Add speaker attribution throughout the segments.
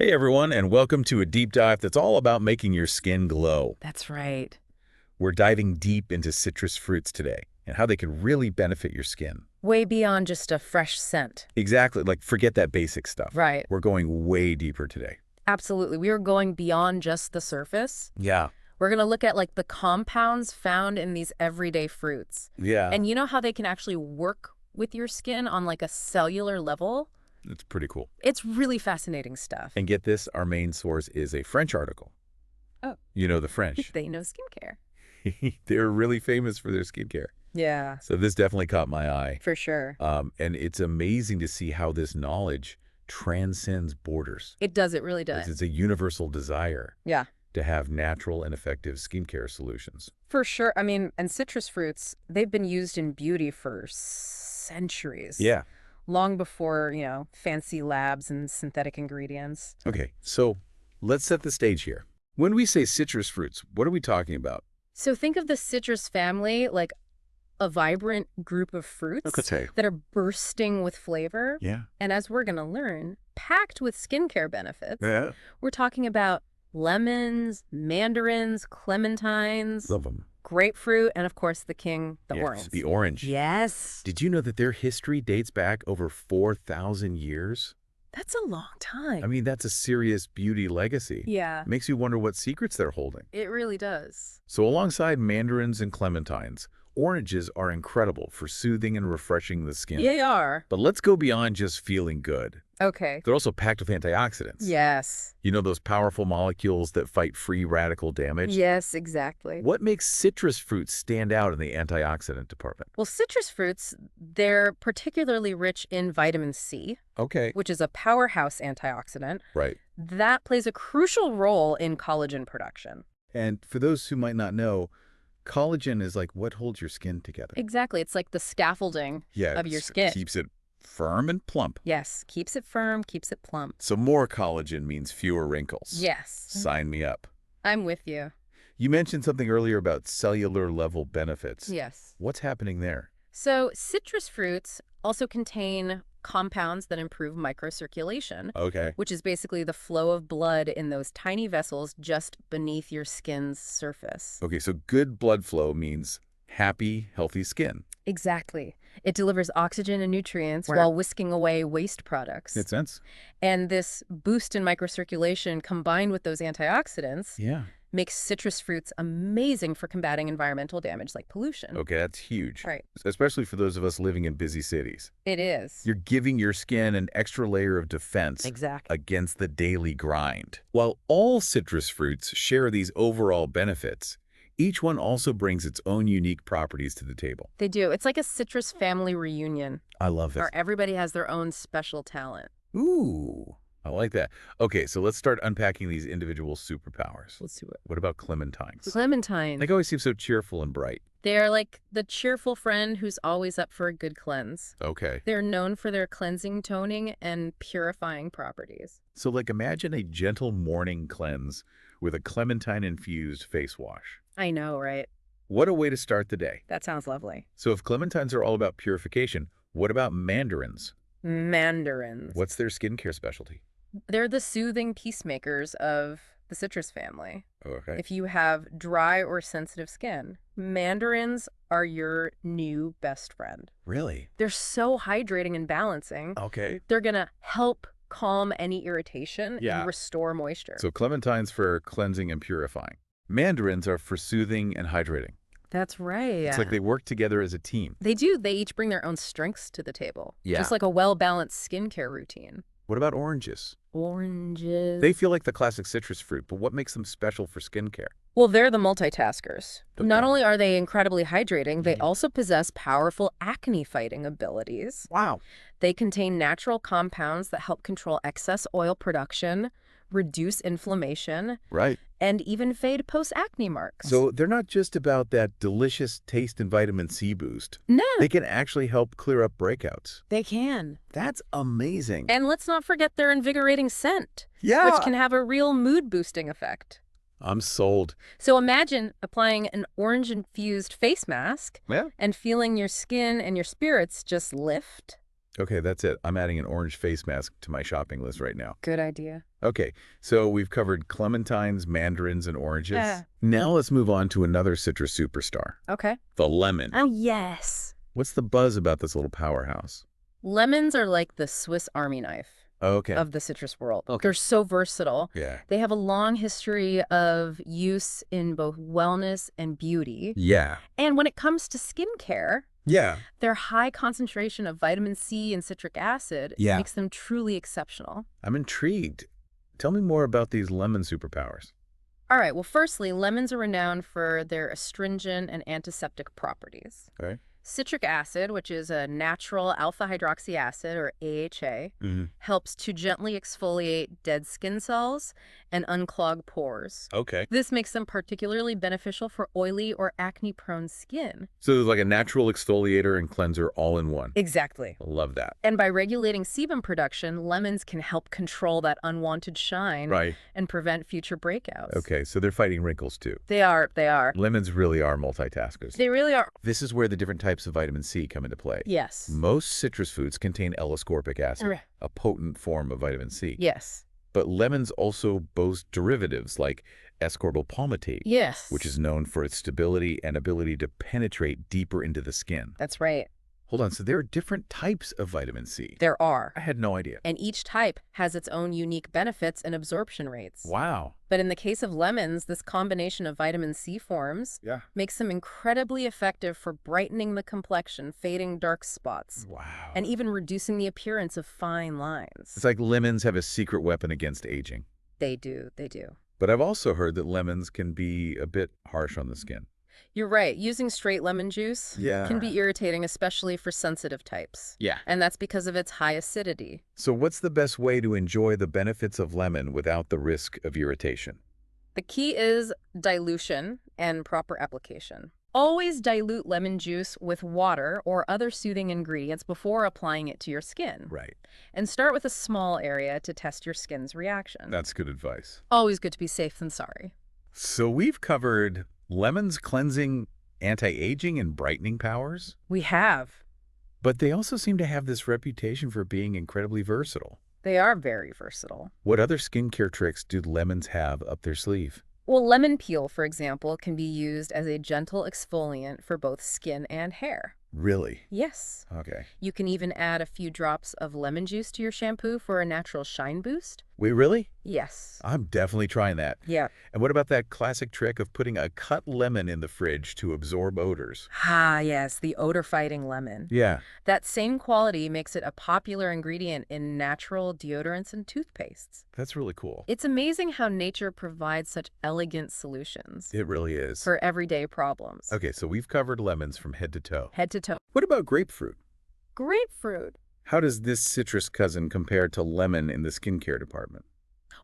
Speaker 1: Hey everyone, and welcome to a deep dive that's all about making your skin glow.
Speaker 2: That's right.
Speaker 1: We're diving deep into citrus fruits today and how they can really benefit your skin.
Speaker 2: Way beyond just a fresh scent.
Speaker 1: Exactly, like forget that basic stuff.
Speaker 2: Right.
Speaker 1: We're going way deeper today.
Speaker 2: Absolutely. We are going beyond just the surface.
Speaker 1: Yeah.
Speaker 2: We're going to look at like the compounds found in these everyday fruits.
Speaker 1: Yeah.
Speaker 2: And you know how they can actually work with your skin on like a cellular level?
Speaker 1: It's pretty cool.
Speaker 2: It's really fascinating stuff.
Speaker 1: And get this, our main source is a French article.
Speaker 2: Oh.
Speaker 1: You know the French.
Speaker 2: They know skincare.
Speaker 1: They're really famous for their skincare.
Speaker 2: Yeah.
Speaker 1: So this definitely caught my eye.
Speaker 2: For sure.
Speaker 1: And it's amazing to see how this knowledge transcends borders.
Speaker 2: It does. It really does.
Speaker 1: It's a universal desire.
Speaker 2: Yeah.
Speaker 1: To have natural and effective skincare solutions.
Speaker 2: For sure. I mean, and citrus fruits, they've been used in beauty for centuries.
Speaker 1: Yeah.
Speaker 2: Long before, fancy labs and synthetic ingredients.
Speaker 1: Okay, so let's set the stage here. When we say citrus fruits, what are we talking about?
Speaker 2: So think of the citrus family like a vibrant group of fruits
Speaker 1: Okay.
Speaker 2: that are bursting with flavor.
Speaker 1: Yeah.
Speaker 2: And as we're going to learn, packed with skincare benefits.
Speaker 1: Yeah.
Speaker 2: We're talking about lemons, mandarins, clementines,
Speaker 1: Love them.
Speaker 2: grapefruit, and of course the king, the
Speaker 1: Yes,
Speaker 2: orange.
Speaker 1: the orange.
Speaker 2: Yes.
Speaker 1: Did you know that their history dates back over 4,000 years?
Speaker 2: That's a long time.
Speaker 1: I mean, that's a serious beauty legacy.
Speaker 2: Yeah,
Speaker 1: Makes you wonder what secrets they're holding.
Speaker 2: it really does.
Speaker 1: So alongside mandarins and clementines, oranges are incredible for soothing and refreshing the skin.
Speaker 2: They are.
Speaker 1: But let's go beyond just feeling good.
Speaker 2: Okay.
Speaker 1: They're also packed with antioxidants.
Speaker 2: Yes.
Speaker 1: You know those powerful molecules that fight free radical damage?
Speaker 2: Yes, exactly.
Speaker 1: What makes citrus fruits stand out in the antioxidant department?
Speaker 2: Well, citrus fruits, they're particularly rich in vitamin C,
Speaker 1: Okay.
Speaker 2: which is a powerhouse antioxidant.
Speaker 1: Right.
Speaker 2: That plays a crucial role in collagen production.
Speaker 1: And for those who might not know, collagen is like what holds your skin together.
Speaker 2: Exactly. It's like the scaffolding of your skin.
Speaker 1: Keeps it firm and plump.
Speaker 2: Yes. Keeps it firm, keeps it plump.
Speaker 1: So more collagen means fewer wrinkles.
Speaker 2: Yes.
Speaker 1: Sign me up.
Speaker 2: I'm with you.
Speaker 1: You mentioned something earlier about cellular level benefits.
Speaker 2: Yes.
Speaker 1: What's happening there?
Speaker 2: So citrus fruits also contain compounds that improve microcirculation,
Speaker 1: Okay.
Speaker 2: which is basically the flow of blood in those tiny vessels just beneath your skin's surface.
Speaker 1: Okay, so good blood flow means happy, healthy skin.
Speaker 2: Exactly. It delivers oxygen and nutrients
Speaker 1: Wow.
Speaker 2: while whisking away waste products.
Speaker 1: Makes sense.
Speaker 2: And this boost in microcirculation combined with those antioxidants
Speaker 1: Yeah.
Speaker 2: makes citrus fruits amazing for combating environmental damage like pollution.
Speaker 1: Okay, that's huge.
Speaker 2: Right.
Speaker 1: Especially for those of us living in busy cities.
Speaker 2: It is.
Speaker 1: You're giving your skin an extra layer of defense
Speaker 2: Exactly.
Speaker 1: against the daily grind. While all citrus fruits share these overall benefits, each one also brings its own unique properties to the table.
Speaker 2: They do. It's like a citrus family reunion
Speaker 1: I love it.
Speaker 2: where everybody has their own special talent.
Speaker 1: Ooh, I like that. Okay, so let's start unpacking these individual superpowers.
Speaker 2: Let's do it.
Speaker 1: What about clementines?
Speaker 2: Clementine.
Speaker 1: They always seem so cheerful and bright.
Speaker 2: They're like the cheerful friend who's always up for a good cleanse.
Speaker 1: Okay.
Speaker 2: They're known for their cleansing, toning, and purifying properties.
Speaker 1: So like imagine a gentle morning cleanse with a clementine-infused face wash.
Speaker 2: I know, right?
Speaker 1: What a way to start the day.
Speaker 2: That sounds lovely.
Speaker 1: So if clementines are all about purification, what about mandarins?
Speaker 2: Mandarins.
Speaker 1: What's their skincare specialty?
Speaker 2: They're the soothing peacemakers of the citrus family.
Speaker 1: Okay.
Speaker 2: If you have dry or sensitive skin, mandarins are your new best friend.
Speaker 1: Really?
Speaker 2: They're so hydrating and balancing.
Speaker 1: Okay.
Speaker 2: They're going to help calm any irritation
Speaker 1: Yeah.
Speaker 2: and restore moisture.
Speaker 1: So clementines for cleansing and purifying. Mandarins are for soothing and hydrating.
Speaker 2: That's right.
Speaker 1: It's like they work together as a team.
Speaker 2: They do. They each bring their own strengths to the table.
Speaker 1: Yeah.
Speaker 2: Just like a well-balanced skincare routine.
Speaker 1: What about oranges?
Speaker 2: Oranges.
Speaker 1: They feel like the classic citrus fruit, but what makes them special for skincare?
Speaker 2: Well, they're the multitaskers.
Speaker 1: Okay.
Speaker 2: Not only are they incredibly hydrating, they also possess powerful acne-fighting abilities.
Speaker 1: Wow.
Speaker 2: They contain natural compounds that help control excess oil production, reduce inflammation,
Speaker 1: Right.
Speaker 2: and even fade post-acne marks.
Speaker 1: So they're not just about that delicious taste and vitamin C boost.
Speaker 2: no,
Speaker 1: They can actually help clear up breakouts.
Speaker 2: they can.
Speaker 1: That's amazing.
Speaker 2: And let's not forget their invigorating scent,
Speaker 1: Yeah.
Speaker 2: which can have a real mood-boosting effect.
Speaker 1: I'm sold.
Speaker 2: So imagine applying an orange-infused face mask
Speaker 1: Yeah.
Speaker 2: and feeling your skin and your spirits just lift
Speaker 1: Okay, that's it. I'm adding an orange face mask to my shopping list right now.
Speaker 2: Good idea.
Speaker 1: Okay, so we've covered clementines, mandarins, and oranges.
Speaker 2: Yeah.
Speaker 1: Now let's move on to another citrus superstar,
Speaker 2: Okay.
Speaker 1: the lemon.
Speaker 2: Oh, yes.
Speaker 1: What's the buzz about this little powerhouse?
Speaker 2: Lemons are like the Swiss Army knife
Speaker 1: Okay.
Speaker 2: of the citrus world.
Speaker 1: Okay.
Speaker 2: They're so versatile.
Speaker 1: Yeah.
Speaker 2: They have a long history of use in both wellness and beauty.
Speaker 1: Yeah.
Speaker 2: And when it comes to skincare,
Speaker 1: Yeah.
Speaker 2: their high concentration of vitamin C and citric acid
Speaker 1: Yeah.
Speaker 2: makes them truly exceptional.
Speaker 1: I'm intrigued. Tell me more about these lemon superpowers.
Speaker 2: All right, well, firstly, lemons are renowned for their astringent and antiseptic properties.
Speaker 1: Okay.
Speaker 2: Citric acid, which is a natural alpha-hydroxy acid, or AHA,
Speaker 1: Mm-hmm.
Speaker 2: helps to gently exfoliate dead skin cells and unclog pores.
Speaker 1: Okay.
Speaker 2: This makes them particularly beneficial for oily or acne-prone skin.
Speaker 1: So there's like a natural exfoliator and cleanser all in one.
Speaker 2: Exactly.
Speaker 1: I love that.
Speaker 2: And by regulating sebum production, lemons can help control that unwanted shine
Speaker 1: Right.
Speaker 2: and prevent future breakouts.
Speaker 1: Okay, so they're fighting wrinkles too.
Speaker 2: They are.
Speaker 1: Lemons really are multitaskers.
Speaker 2: They really are.
Speaker 1: This is where the different types of vitamin C come into play.
Speaker 2: Yes.
Speaker 1: Most citrus fruits contain L-ascorbic acid,
Speaker 2: Right.
Speaker 1: a potent form of vitamin C.
Speaker 2: Yes.
Speaker 1: But lemons also boast derivatives like ascorbyl palmitate,
Speaker 2: Yes.
Speaker 1: which is known for its stability and ability to penetrate deeper into the skin.
Speaker 2: That's right.
Speaker 1: Hold on, so there are different types of vitamin C.
Speaker 2: There are.
Speaker 1: I had no idea.
Speaker 2: And each type has its own unique benefits and absorption rates.
Speaker 1: Wow.
Speaker 2: But in the case of lemons, this combination of vitamin C forms
Speaker 1: Yeah.
Speaker 2: makes them incredibly effective for brightening the complexion, fading dark spots,
Speaker 1: Wow.
Speaker 2: and even reducing the appearance of fine lines.
Speaker 1: It's like lemons have a secret weapon against aging.
Speaker 2: They do.
Speaker 1: But I've also heard that lemons can be a bit harsh on the skin.
Speaker 2: You're right. Using straight lemon juice
Speaker 1: Yeah.
Speaker 2: can be irritating, especially for sensitive types.
Speaker 1: Yeah.
Speaker 2: And that's because of its high acidity.
Speaker 1: So what's the best way to enjoy the benefits of lemon without the risk of irritation?
Speaker 2: The key is dilution and proper application. Always dilute lemon juice with water or other soothing ingredients before applying it to your skin.
Speaker 1: Right.
Speaker 2: And start with a small area to test your skin's reaction.
Speaker 1: That's good advice.
Speaker 2: Always good to be safe than sorry.
Speaker 1: So we've covered lemons' cleansing, anti-aging, and brightening powers,
Speaker 2: We have.
Speaker 1: but they also seem to have this reputation for being incredibly versatile.
Speaker 2: They are very versatile.
Speaker 1: What other skincare tricks do lemons have up their sleeve?
Speaker 2: Well, lemon peel, for example, can be used as a gentle exfoliant for both skin and hair.
Speaker 1: Really?
Speaker 2: Yes.
Speaker 1: Okay.
Speaker 2: You can even add a few drops of lemon juice to your shampoo for a natural shine boost.
Speaker 1: Wait, really?
Speaker 2: Yes.
Speaker 1: I'm definitely trying that.
Speaker 2: Yeah.
Speaker 1: And what about that classic trick of putting a cut lemon in the fridge to absorb odors?
Speaker 2: Ah, yes, the odor-fighting lemon.
Speaker 1: Yeah.
Speaker 2: That same quality makes it a popular ingredient in natural deodorants and toothpastes.
Speaker 1: That's really cool.
Speaker 2: It's amazing how nature provides such elegant solutions
Speaker 1: It really is.
Speaker 2: for everyday problems.
Speaker 1: Okay, so we've covered lemons from head to toe.
Speaker 2: Head to toe.
Speaker 1: What about grapefruit?
Speaker 2: Grapefruit.
Speaker 1: How does this citrus cousin compare to lemon in the skincare department?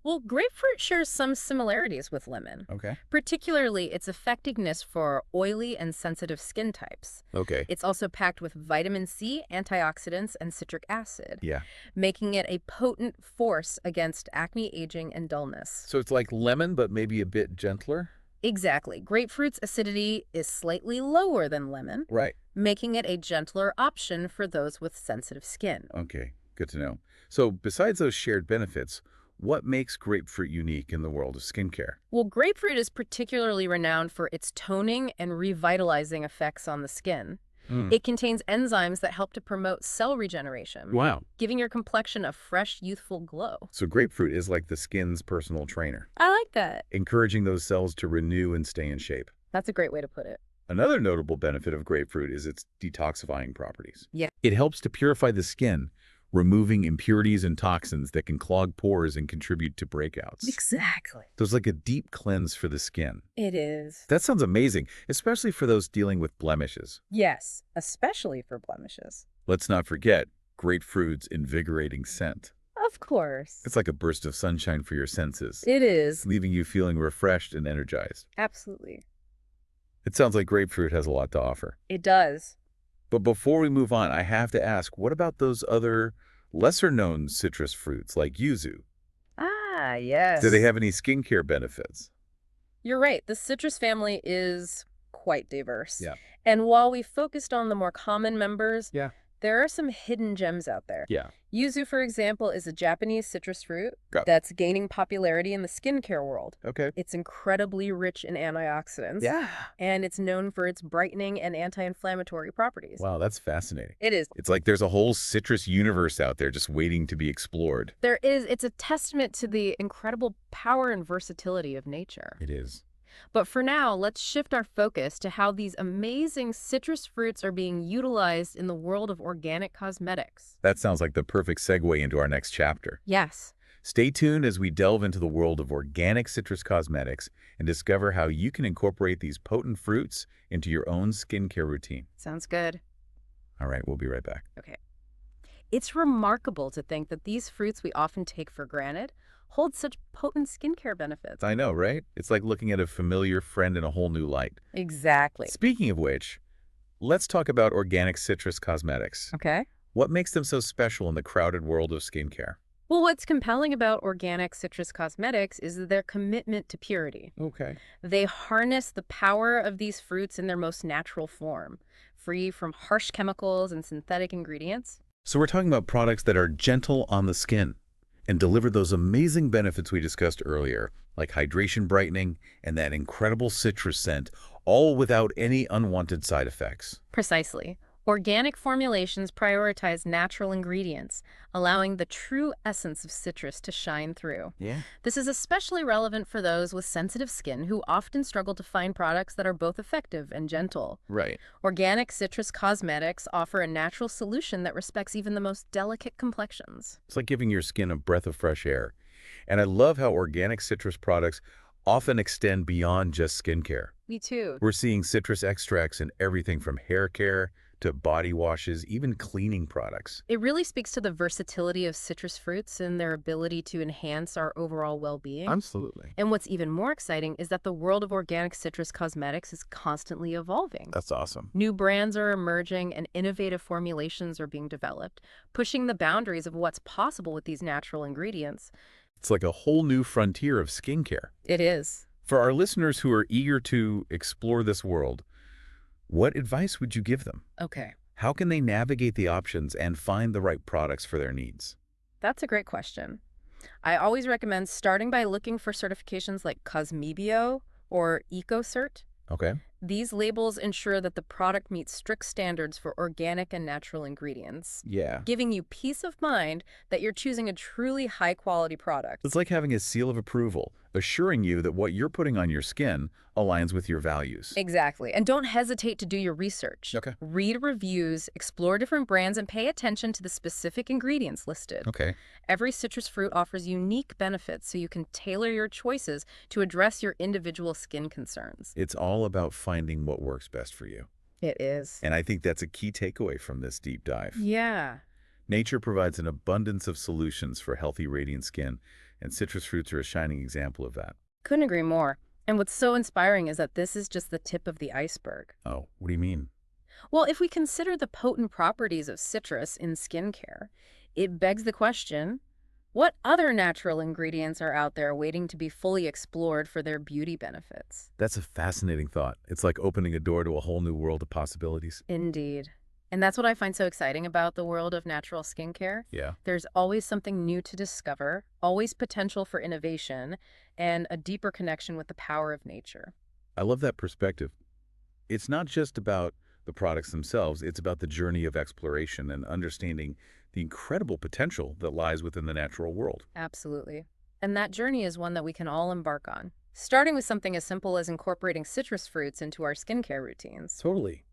Speaker 2: Well, grapefruit shares some similarities with lemon,
Speaker 1: Okay.
Speaker 2: particularly its effectiveness for oily and sensitive skin types.
Speaker 1: Okay.
Speaker 2: It's also packed with vitamin C, antioxidants, and citric acid,
Speaker 1: Yeah.
Speaker 2: making it a potent force against acne, aging, and dullness.
Speaker 1: So it's like lemon, but maybe a bit gentler?
Speaker 2: Exactly. Grapefruit's acidity is slightly lower than lemon,
Speaker 1: Right.
Speaker 2: making it a gentler option for those with sensitive skin.
Speaker 1: Okay. Good to know. So besides those shared benefits, what makes grapefruit unique in the world of skincare?
Speaker 2: Well, grapefruit is particularly renowned for its toning and revitalizing effects on the skin. It contains enzymes that help to promote cell regeneration,
Speaker 1: Wow.
Speaker 2: giving your complexion a fresh, youthful glow.
Speaker 1: So grapefruit is like the skin's personal trainer,
Speaker 2: I like that.
Speaker 1: encouraging those cells to renew and stay in shape.
Speaker 2: That's a great way to put it.
Speaker 1: Another notable benefit of grapefruit is its detoxifying properties.
Speaker 2: Yeah.
Speaker 1: It helps to purify the skin, removing impurities and toxins that can clog pores and contribute to breakouts.
Speaker 2: Exactly.
Speaker 1: So it's like a deep cleanse for the skin.
Speaker 2: It is.
Speaker 1: That sounds amazing, especially for those dealing with blemishes.
Speaker 2: Yes, especially for blemishes.
Speaker 1: Let's not forget grapefruit's invigorating scent.
Speaker 2: Of course.
Speaker 1: It's like a burst of sunshine for your senses,
Speaker 2: It is.
Speaker 1: leaving you feeling refreshed and energized.
Speaker 2: Absolutely.
Speaker 1: It sounds like grapefruit has a lot to offer.
Speaker 2: It does.
Speaker 1: But before we move on, I have to ask, what about those other lesser-known citrus fruits like yuzu?
Speaker 2: Ah, yes.
Speaker 1: Do they have any skincare benefits?
Speaker 2: You're right. The citrus family is quite diverse.
Speaker 1: Yeah.
Speaker 2: And while we focused on the more common members,
Speaker 1: Yeah.
Speaker 2: There are some hidden gems out there.
Speaker 1: Yeah.
Speaker 2: Yuzu, for example, is a Japanese citrus fruit
Speaker 1: Got
Speaker 2: that's gaining popularity in the skincare world.
Speaker 1: Okay.
Speaker 2: It's incredibly rich in antioxidants,
Speaker 1: Yeah.
Speaker 2: and it's known for its brightening and anti-inflammatory properties.
Speaker 1: Wow, that's fascinating.
Speaker 2: It is.
Speaker 1: It's like there's a whole citrus universe out there just waiting to be explored.
Speaker 2: It's a testament to the incredible power and versatility of nature.
Speaker 1: It is.
Speaker 2: But for now, let's shift our focus to how these amazing citrus fruits are being utilized in the world of organic cosmetics.
Speaker 1: That sounds like the perfect segue into our next chapter.
Speaker 2: Yes.
Speaker 1: Stay tuned as we delve into the world of organic citrus cosmetics and discover how you can incorporate these potent fruits into your own skincare routine.
Speaker 2: Sounds good.
Speaker 1: All right, we'll be right back.
Speaker 2: Okay. It's remarkable to think that these fruits we often take for granted hold such potent skincare benefits.
Speaker 1: I know, right? It's like looking at a familiar friend in a whole new light.
Speaker 2: Exactly.
Speaker 1: Speaking of which, let's talk about organic citrus cosmetics.
Speaker 2: Okay.
Speaker 1: What makes them so special in the crowded world of skincare?
Speaker 2: Well, what's compelling about organic citrus cosmetics is their commitment to purity.
Speaker 1: Okay.
Speaker 2: They harness the power of these fruits in their most natural form, free from harsh chemicals and synthetic ingredients.
Speaker 1: So we're talking about products that are gentle on the skin and deliver those amazing benefits we discussed earlier, like hydration brightening and that incredible citrus scent, all without any unwanted side effects.
Speaker 2: Precisely. Organic formulations prioritize natural ingredients, allowing the true essence of citrus to shine through.
Speaker 1: Yeah.
Speaker 2: This is especially relevant for those with sensitive skin who often struggle to find products that are both effective and gentle.
Speaker 1: Right.
Speaker 2: Organic citrus cosmetics offer a natural solution that respects even the most delicate complexions.
Speaker 1: It's like giving your skin a breath of fresh air. And I love how organic citrus products often extend beyond just skincare.
Speaker 2: Me too.
Speaker 1: We're seeing citrus extracts in everything from hair care to body washes, even cleaning products.
Speaker 2: It really speaks to the versatility of citrus fruits and their ability to enhance our overall well-being.
Speaker 1: Absolutely.
Speaker 2: And what's even more exciting is that the world of organic citrus cosmetics is constantly evolving.
Speaker 1: That's awesome.
Speaker 2: New brands are emerging and innovative formulations are being developed, pushing the boundaries of what's possible with these natural ingredients.
Speaker 1: It's like a whole new frontier of skincare.
Speaker 2: It is.
Speaker 1: For our listeners who are eager to explore this world, what advice would you give them?
Speaker 2: Okay.
Speaker 1: How can they navigate the options and find the right products for their needs?
Speaker 2: That's a great question. I always recommend starting by looking for certifications like Cosmebio or EcoCert.
Speaker 1: Okay.
Speaker 2: These labels ensure that the product meets strict standards for organic and natural ingredients,
Speaker 1: Yeah.
Speaker 2: giving you peace of mind that you're choosing a truly high-quality product.
Speaker 1: It's like having a seal of approval, assuring you that what you're putting on your skin aligns with your values.
Speaker 2: Exactly. And don't hesitate to do your research.
Speaker 1: Okay.
Speaker 2: Read reviews, explore different brands, and pay attention to the specific ingredients listed.
Speaker 1: Okay.
Speaker 2: Every citrus fruit offers unique benefits, so you can tailor your choices to address your individual skin concerns.
Speaker 1: It's all about finding what works best for you.
Speaker 2: It is.
Speaker 1: And I think that's a key takeaway from this deep dive.
Speaker 2: Yeah.
Speaker 1: Nature provides an abundance of solutions for healthy, radiant skin, and citrus fruits are a shining example of that.
Speaker 2: Couldn't agree more. And what's so inspiring is that this is just the tip of the iceberg.
Speaker 1: Oh, what do you mean?
Speaker 2: Well, if we consider the potent properties of citrus in skincare, it begs the question, what other natural ingredients are out there waiting to be fully explored for their beauty benefits?
Speaker 1: That's a fascinating thought. It's like opening a door to a whole new world of possibilities.
Speaker 2: Indeed. And that's what I find so exciting about the world of natural skincare.
Speaker 1: Yeah.
Speaker 2: There's always something new to discover, always potential for innovation, and a deeper connection with the power of nature.
Speaker 1: I love that perspective. It's not just about the products themselves, it's about the journey of exploration and understanding the incredible potential that lies within the natural world.
Speaker 2: Absolutely. And that journey is one that we can all embark on, starting with something as simple as incorporating citrus fruits into our skincare routines.
Speaker 1: Totally.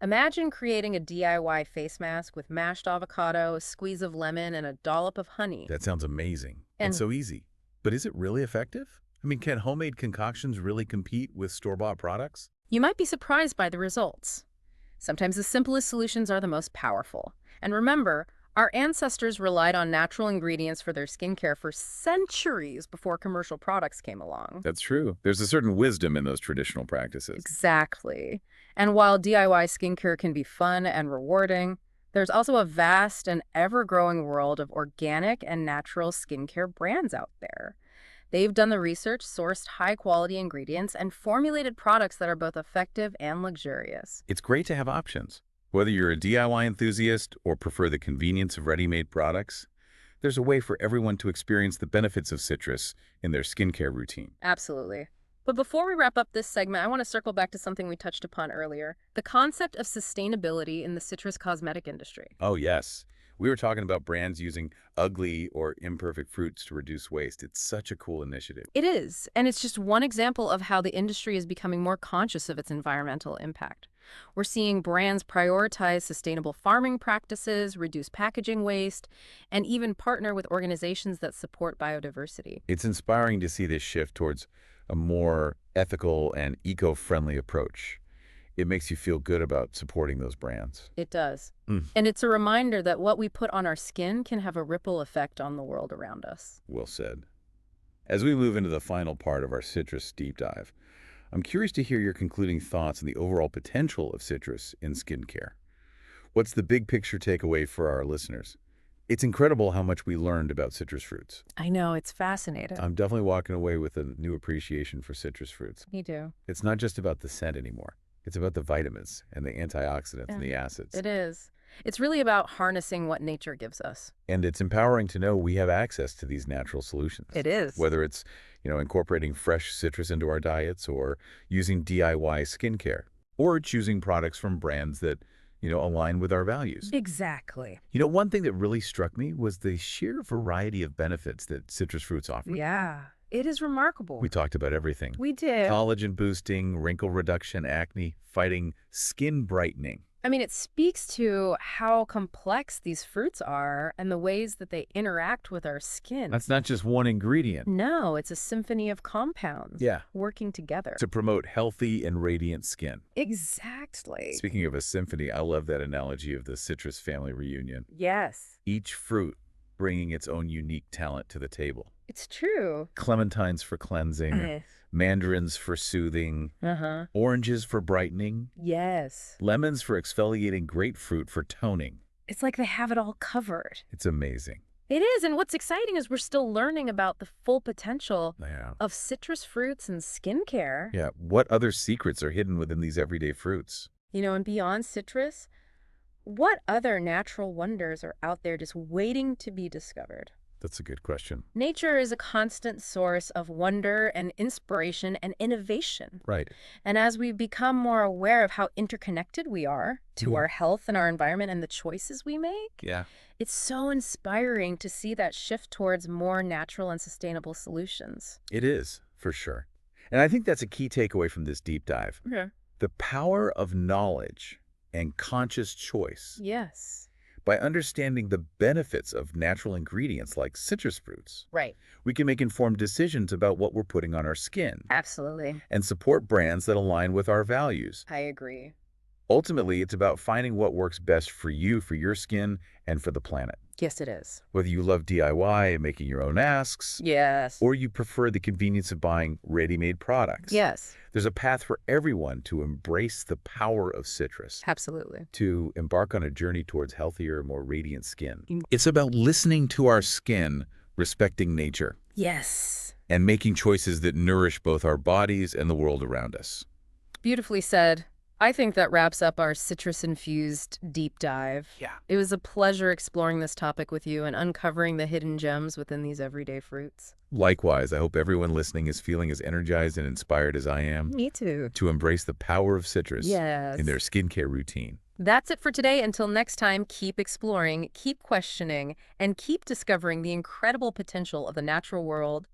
Speaker 2: Imagine creating a DIY face mask with mashed avocado, a squeeze of lemon, and a dollop of honey.
Speaker 1: That sounds amazing.
Speaker 2: And
Speaker 1: so easy. But is it really effective? I mean, can homemade concoctions really compete with store-bought products?
Speaker 2: you might be surprised by the results. Sometimes the simplest solutions are the most powerful. And remember, our ancestors relied on natural ingredients for their skincare for centuries before commercial products came along.
Speaker 1: That's true. There's a certain wisdom in those traditional practices.
Speaker 2: Exactly. And while DIY skincare can be fun and rewarding, there's also a vast and ever-growing world of organic and natural skincare brands out there. They've done the research, sourced high-quality ingredients, and formulated products that are both effective and luxurious.
Speaker 1: It's great to have options. Whether you're a DIY enthusiast or prefer the convenience of ready-made products, there's a way for everyone to experience the benefits of citrus in their skincare routine.
Speaker 2: Absolutely. But before we wrap up this segment, I want to circle back to something we touched upon earlier, the concept of sustainability in the citrus cosmetic industry.
Speaker 1: Oh, yes. We were talking about brands using ugly or imperfect fruits to reduce waste. It's such a cool initiative.
Speaker 2: It is, and it's just one example of how the industry is becoming more conscious of its environmental impact. We're seeing brands prioritize sustainable farming practices, reduce packaging waste, and even partner with organizations that support biodiversity.
Speaker 1: It's inspiring to see this shift towards a more ethical and eco-friendly approach. It makes you feel good about supporting those brands.
Speaker 2: It does.
Speaker 1: Mm.
Speaker 2: And it's a reminder that what we put on our skin can have a ripple effect on the world around us.
Speaker 1: Well said. As we move into the final part of our citrus deep dive, I'm curious to hear your concluding thoughts on the overall potential of citrus in skincare. What's the big picture takeaway for our listeners? It's incredible how much we learned about citrus fruits.
Speaker 2: I know, it's fascinating.
Speaker 1: I'm definitely walking away with a new appreciation for citrus fruits.
Speaker 2: Me too.
Speaker 1: It's not just about the scent anymore. It's about the vitamins and the antioxidants and the acids.
Speaker 2: It is. It's really about harnessing what nature gives us.
Speaker 1: And it's empowering to know we have access to these natural solutions.
Speaker 2: It is.
Speaker 1: Whether it's, incorporating fresh citrus into our diets or using DIY skincare or choosing products from brands that, align with our values.
Speaker 2: Exactly.
Speaker 1: One thing that really struck me was the sheer variety of benefits that citrus fruits offer.
Speaker 2: Yeah, it is remarkable.
Speaker 1: We talked about everything.
Speaker 2: We did.
Speaker 1: Collagen boosting, wrinkle reduction, acne, fighting, skin brightening.
Speaker 2: I mean, it speaks to how complex these fruits are and the ways that they interact with our skin.
Speaker 1: That's not just one ingredient.
Speaker 2: No, it's a symphony of compounds working together
Speaker 1: To promote healthy and radiant skin.
Speaker 2: Exactly.
Speaker 1: Speaking of a symphony, I love that analogy of the citrus family reunion.
Speaker 2: Yes,
Speaker 1: Each fruit bringing its own unique talent to the table.
Speaker 2: it's true.
Speaker 1: Clementines for cleansing, mandarins for soothing, oranges for brightening,
Speaker 2: Yes.
Speaker 1: lemons for exfoliating, grapefruit for toning.
Speaker 2: It's like they have it all covered.
Speaker 1: It's amazing.
Speaker 2: It is, and what's exciting is we're still learning about the full potential
Speaker 1: Yeah.
Speaker 2: of citrus fruits and skincare.
Speaker 1: Yeah. What other secrets are hidden within these everyday fruits?
Speaker 2: And beyond citrus, what other natural wonders are out there just waiting to be discovered?
Speaker 1: That's a good question.
Speaker 2: Nature is a constant source of wonder and inspiration and innovation.
Speaker 1: Right.
Speaker 2: And as we become more aware of how interconnected we are to
Speaker 1: Mhm.
Speaker 2: our health and our environment and the choices we make,
Speaker 1: Yeah.
Speaker 2: it's so inspiring to see that shift towards more natural and sustainable solutions.
Speaker 1: It is, for sure. And I think that's a key takeaway from this deep dive.
Speaker 2: Okay.
Speaker 1: The power of knowledge and conscious choice.
Speaker 2: Yes.
Speaker 1: By understanding the benefits of natural ingredients like citrus fruits,
Speaker 2: Right.
Speaker 1: we can make informed decisions about what we're putting on our skin
Speaker 2: Absolutely.
Speaker 1: and support brands that align with our values.
Speaker 2: I agree.
Speaker 1: Ultimately, it's about finding what works best for you, for your skin, and for the planet.
Speaker 2: Yes, it is.
Speaker 1: Whether you love DIY and making your own masks,
Speaker 2: Yes.
Speaker 1: or you prefer the convenience of buying ready-made products,
Speaker 2: Yes.
Speaker 1: there's a path for everyone to embrace the power of citrus,
Speaker 2: Absolutely.
Speaker 1: to embark on a journey towards healthier, more radiant skin. It's about listening to our skin, respecting nature,
Speaker 2: Yes.
Speaker 1: and making choices that nourish both our bodies and the world around us.
Speaker 2: Beautifully said. I think that wraps up our citrus-infused deep dive.
Speaker 1: Yeah.
Speaker 2: It was a pleasure exploring this topic with you and uncovering the hidden gems within these everyday fruits.
Speaker 1: Likewise, I hope everyone listening is feeling as energized and inspired as I am
Speaker 2: Me too.
Speaker 1: to embrace the power of citrus
Speaker 2: Yes.
Speaker 1: in their skincare routine.
Speaker 2: That's it for today. Until next time, keep exploring, keep questioning, and keep discovering the incredible potential of the natural world